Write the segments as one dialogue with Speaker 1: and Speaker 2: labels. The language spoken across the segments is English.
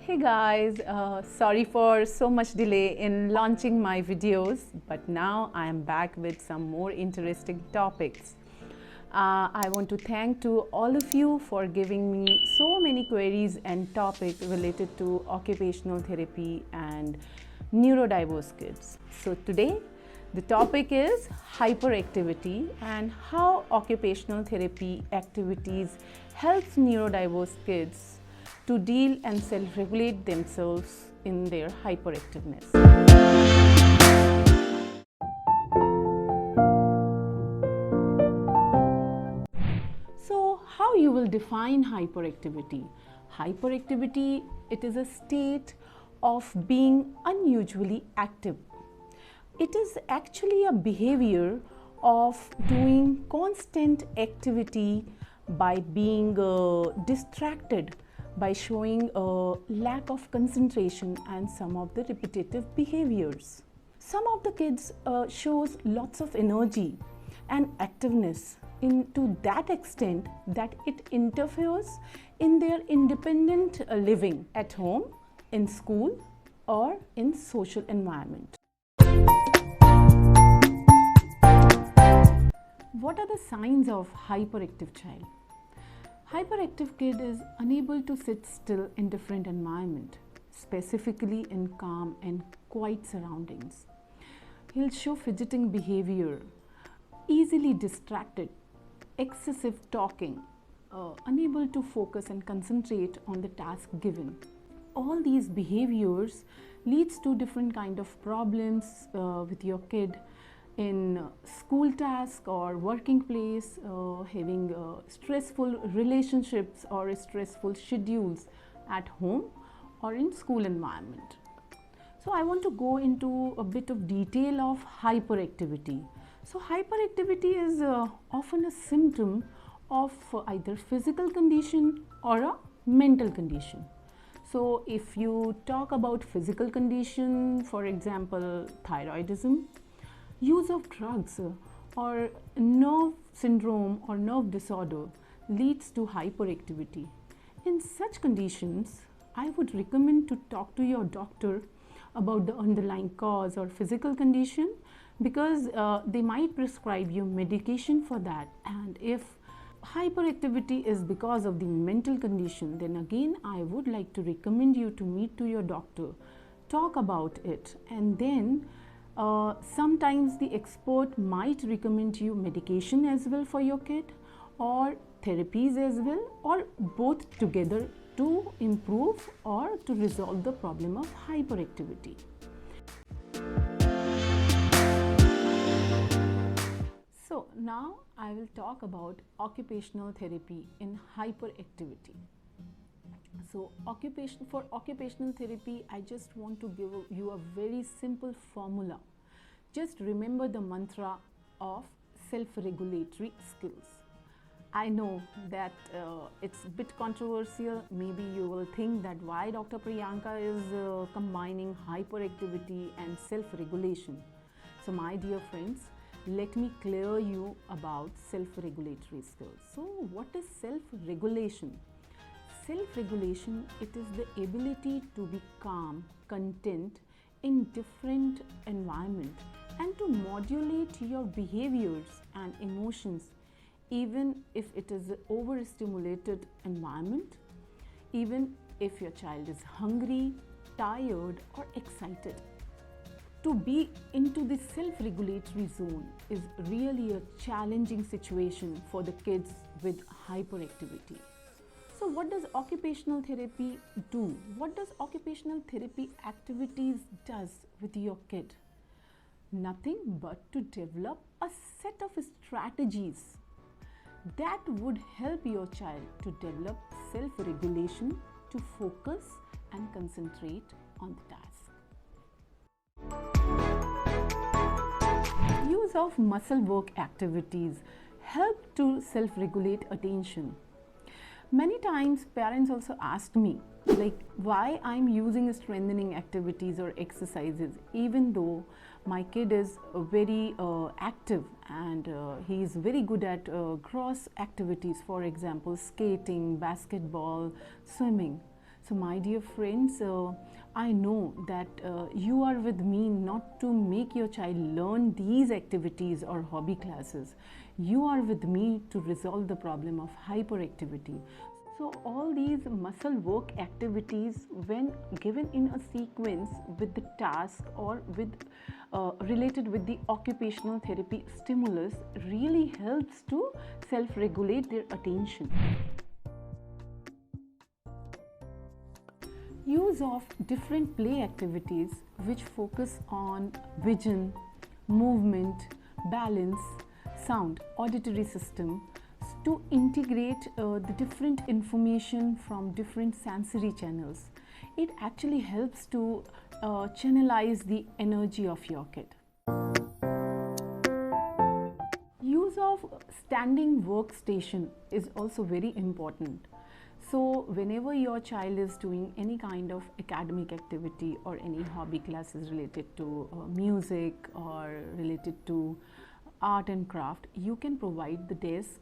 Speaker 1: Hey guys, sorry for so much delay in launching my videos, but now I am back with some more interesting topics. I want to thank to all of you for giving me so many queries and topics related to occupational therapy and neurodiverse kids. So today the topic is hyperactivity and how occupational therapy activities helps neurodiverse kids to deal and self-regulate themselves in their hyperactiveness. So, how you will define hyperactivity? Hyperactivity, it is a state of being unusually active. It is actually a behavior of doing constant activity by being distracted, by showing a lack of concentration and some of the repetitive behaviors. Some of the kids shows lots of energy and activeness to that extent that it interferes in their independent living at home, in school or in social environment. What are the signs of hyperactive child? Hyperactive kid is unable to sit still in different environment, specifically in calm and quiet surroundings. He'll show fidgeting behavior, easily distracted, excessive talking, unable to focus and concentrate on the task given. All these behaviors leads to different kind of problems with your kid in school task or working place, having stressful relationships or stressful schedules at home or in school environment. So I want to go into a bit of detail of hyperactivity. So hyperactivity is often a symptom of either physical condition or a mental condition. So if you talk about physical condition, for example, thyroidism, use of drugs or nerve syndrome or nerve disorder leads to hyperactivity. In such conditions, I would recommend to talk to your doctor about the underlying cause or physical condition, because they might prescribe you medication for that. And if hyperactivity is because of the mental condition, then again I would like to recommend you to meet to your doctor, talk about it, and then sometimes the expert might recommend you medication as well for your kid, or therapies as well, or both together to improve or to resolve the problem of hyperactivity. So now I will talk about occupational therapy in hyperactivity. So for occupational therapy, I just want to give you a very simple formula. Just remember the mantra of self-regulatory skills. I know that it's a bit controversial. Maybe you will think that why Dr. Priyanka is combining hyperactivity and self-regulation. So my dear friends, let me clear you about self-regulatory skills. So what is self-regulation? Self-regulation, it is the ability to be calm, content in different environment and to modulate your behaviors and emotions, even if it is an overstimulated environment, even if your child is hungry, tired or excited. To be into the self-regulatory zone is really a challenging situation for the kids with hyperactivity. So what does occupational therapy do? What does occupational therapy activities does with your kid? Nothing but to develop a set of strategies that would help your child to develop self-regulation, to focus and concentrate on the task. Use of muscle work activities help to self-regulate attention. Many times parents also ask me like why I'm using strengthening activities or exercises even though my kid is very active and he is very good at cross activities, for example skating, basketball, swimming. So, my dear friends, I know that you are with me not to make your child learn these activities or hobby classes. You are with me to resolve the problem of hyperactivity. So, all these muscle work activities, when given in a sequence with the task or with related with the occupational therapy stimulus, really helps to self-regulate their attention. Use of different play activities which focus on vision, movement, balance, sound, auditory system to integrate the different information from different sensory channels. It actually helps to channelize the energy of your kid. Use of standing workstation is also very important. So whenever your child is doing any kind of academic activity or any hobby classes related to music or related to art and craft, you can provide the desk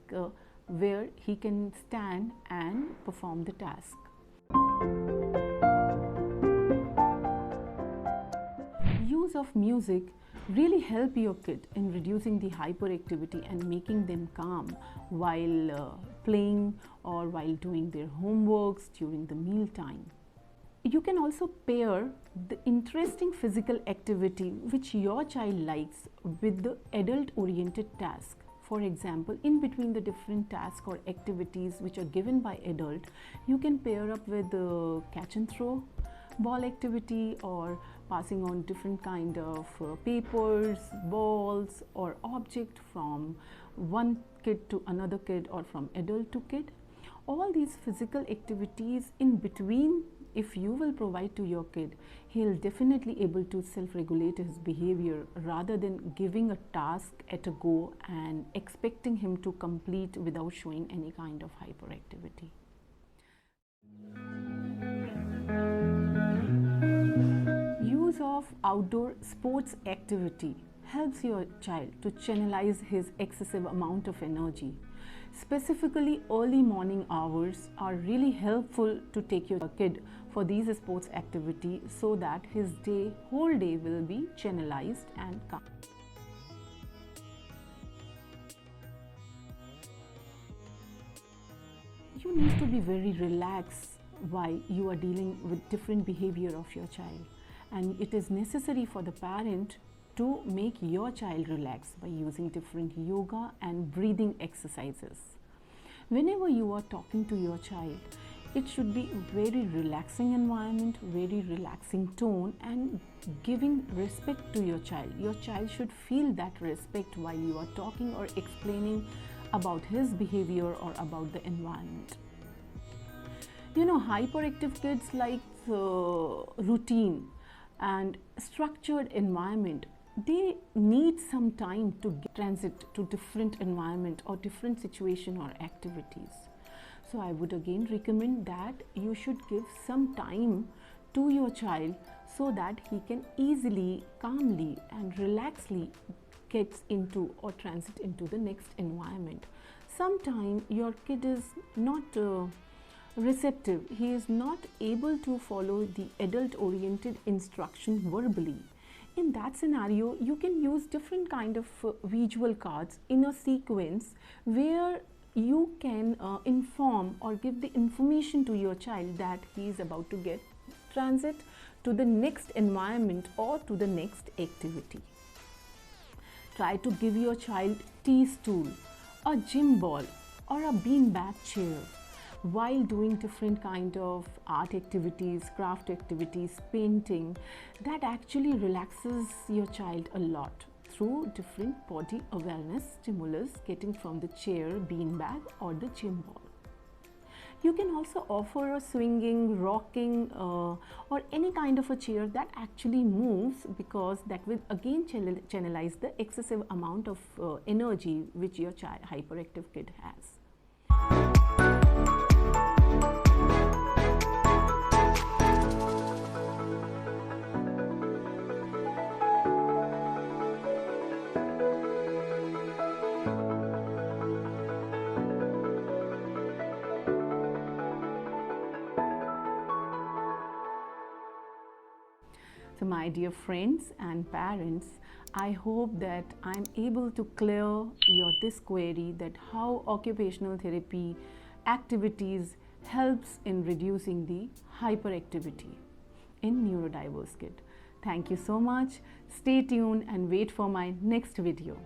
Speaker 1: where he can stand and perform the task. Use of music really help your kid in reducing the hyperactivity and making them calm while playing or while doing their homeworks during the meal time. You can also pair the interesting physical activity which your child likes with the adult oriented task. For example, in between the different tasks or activities which are given by adult, you can pair up with the catch and throw ball activity or passing on different kind of papers, balls or object from one kid to another kid or from adult to kid. All these physical activities in between, if you will provide to your kid, he'll definitely able to self-regulate his behavior rather than giving a task at a go and expecting him to complete without showing any kind of hyperactivity. Use of outdoor sports activity helps your child to channelize his excessive amount of energy. Specifically, early morning hours are really helpful to take your kid for these sports activity so that his whole day will be channelized and calm. You need to be very relaxed while you are dealing with different behavior of your child, and it is necessary for the parent to make your child relax by using different yoga and breathing exercises. Whenever you are talking to your child, it should be a very relaxing environment, very relaxing tone, and giving respect to your child. Your child should feel that respect while you are talking or explaining about his behavior or about the environment. You know, hyperactive kids like routine and structured environment. They need some time to transit to different environment or different situation or activities. So I would again recommend that you should give some time to your child so that he can easily, calmly and relaxedly gets into or transit into the next environment. Sometimes your kid is not receptive. He is not able to follow the adult oriented instruction verbally. In that scenario, you can use different kind of visual cards in a sequence where you can inform or give the information to your child that he is about to get transit to the next environment or to the next activity. Try to give your child tea stool, a gym ball or a beanbag chair while doing different kind of art activities, craft activities, painting. That actually relaxes your child a lot through different body awareness stimulus getting from the chair, beanbag or the gym ball. You can also offer a swinging, rocking or any kind of a chair that actually moves, because that will again channelize the excessive amount of energy which your hyperactive kid has. So my dear friends and parents, I hope that I'm able to clear this query that how occupational therapy activities helps in reducing the hyperactivity in neurodiverse kid. Thank you so much. Stay tuned and wait for my next video.